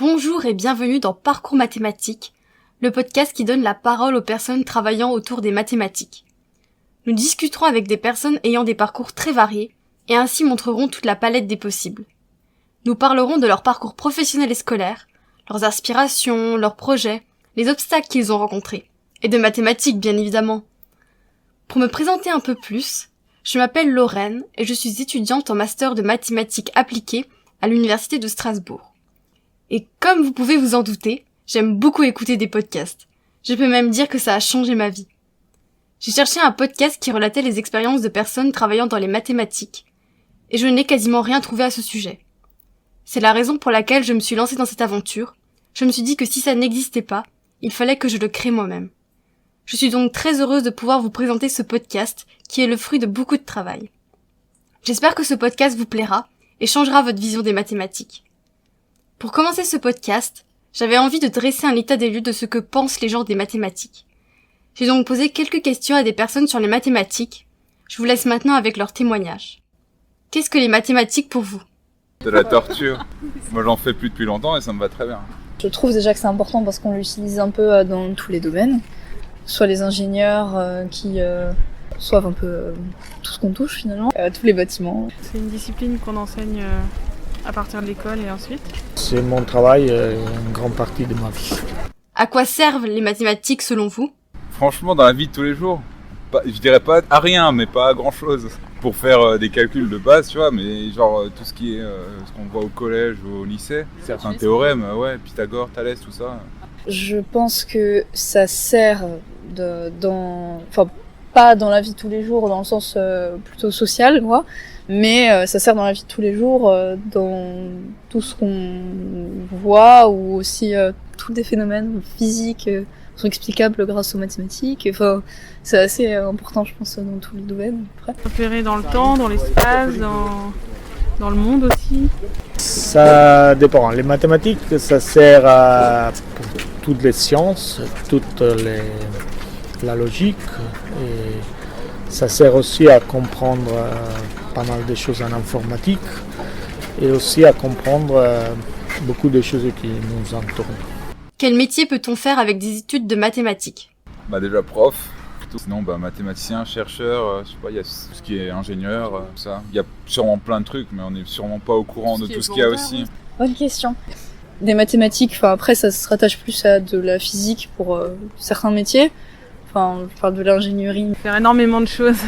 Bonjour et bienvenue dans Parcours Mathématiques, le podcast qui donne la parole aux personnes travaillant autour des mathématiques. Nous discuterons avec des personnes ayant des parcours très variés et ainsi montrerons toute la palette des possibles. Nous parlerons de leur parcours professionnel et scolaire, leurs aspirations, leurs projets, les obstacles qu'ils ont rencontrés, et de mathématiques bien évidemment. Pour me présenter un peu plus, je m'appelle Lorraine et je suis étudiante en master de mathématiques appliquées à l'université de Strasbourg. Et comme vous pouvez vous en douter, j'aime beaucoup écouter des podcasts. Je peux même dire que ça a changé ma vie. J'ai cherché un podcast qui relatait les expériences de personnes travaillant dans les mathématiques, et je n'ai quasiment rien trouvé à ce sujet. C'est la raison pour laquelle je me suis lancée dans cette aventure. Je me suis dit que si ça n'existait pas, il fallait que je le crée moi-même. Je suis donc très heureuse de pouvoir vous présenter ce podcast qui est le fruit de beaucoup de travail. J'espère que ce podcast vous plaira et changera votre vision des mathématiques. Pour commencer ce podcast, j'avais envie de dresser un état des lieux de ce que pensent les gens des mathématiques. J'ai donc posé quelques questions à des personnes sur les mathématiques. Je vous laisse maintenant avec leurs témoignages. Qu'est-ce que les mathématiques pour vous ? De la torture. Moi j'en fais plus depuis longtemps et ça me va très bien. Je trouve déjà que c'est important parce qu'on l'utilise un peu dans tous les domaines. Soit les ingénieurs qui soivent un peu tout ce qu'on touche finalement, tous les bâtiments. C'est une discipline qu'on enseigne à partir de l'école et ensuite. C'est mon travail, une grande partie de ma vie. À quoi servent les mathématiques selon vous ? Franchement dans la vie de tous les jours, je dirais pas à rien mais pas à grand chose. Pour faire des calculs de base, tu vois, mais genre tout ce qui est ce qu'on voit au collège ou au lycée, certains théorèmes, Pythagore, Thalès, tout ça. Je pense que ça sert pas dans la vie de tous les jours, dans le sens plutôt social, quoi, mais ça sert dans la vie de tous les jours, dans tout ce qu'on voit, ou aussi tous des phénomènes physiques sont explicables grâce aux mathématiques. Enfin, c'est assez important, je pense, dans tous les domaines. Repérer dans le temps, dans l'espace, dans le monde aussi. Ça dépend. Les mathématiques, ça sert pour toutes les sciences, la logique. Et ça sert aussi à comprendre pas mal de choses en informatique et aussi à comprendre beaucoup de choses qui nous entourent. Quel métier peut-on faire avec des études de mathématiques ? Déjà prof, sinon mathématicien, chercheur, je sais pas, il y a tout ce qui est ingénieur, tout ça. Il y a sûrement plein de trucs, mais on n'est sûrement pas au courant de tout ce qu'il y a aussi. Bonne question. Des mathématiques, après ça se rattache plus à de la physique pour certains métiers. Enfin, je parle de l'ingénierie. Faire énormément de choses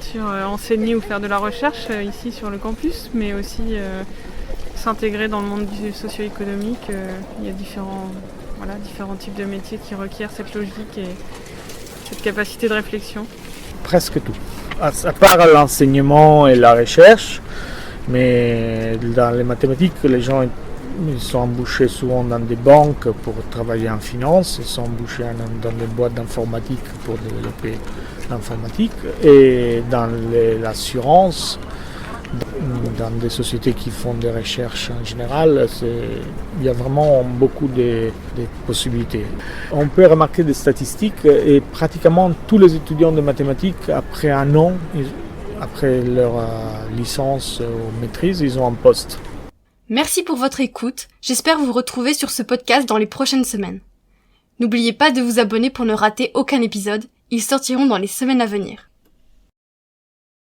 sur enseigner ou faire de la recherche ici sur le campus, mais aussi s'intégrer dans le monde socio-économique. Il y a différents types de métiers qui requièrent cette logique et cette capacité de réflexion. Presque tout. À part l'enseignement et la recherche, mais dans les mathématiques, les gens ils sont embauchés souvent dans des banques pour travailler en finance, ils sont embauchés dans des boîtes d'informatique pour développer l'informatique, et dans l'assurance, dans des sociétés qui font des recherches en général, il y a vraiment beaucoup de possibilités. On peut remarquer des statistiques et pratiquement tous les étudiants de mathématiques, après un an, après leur licence ou maîtrise, ils ont un poste. Merci pour votre écoute, j'espère vous retrouver sur ce podcast dans les prochaines semaines. N'oubliez pas de vous abonner pour ne rater aucun épisode, ils sortiront dans les semaines à venir.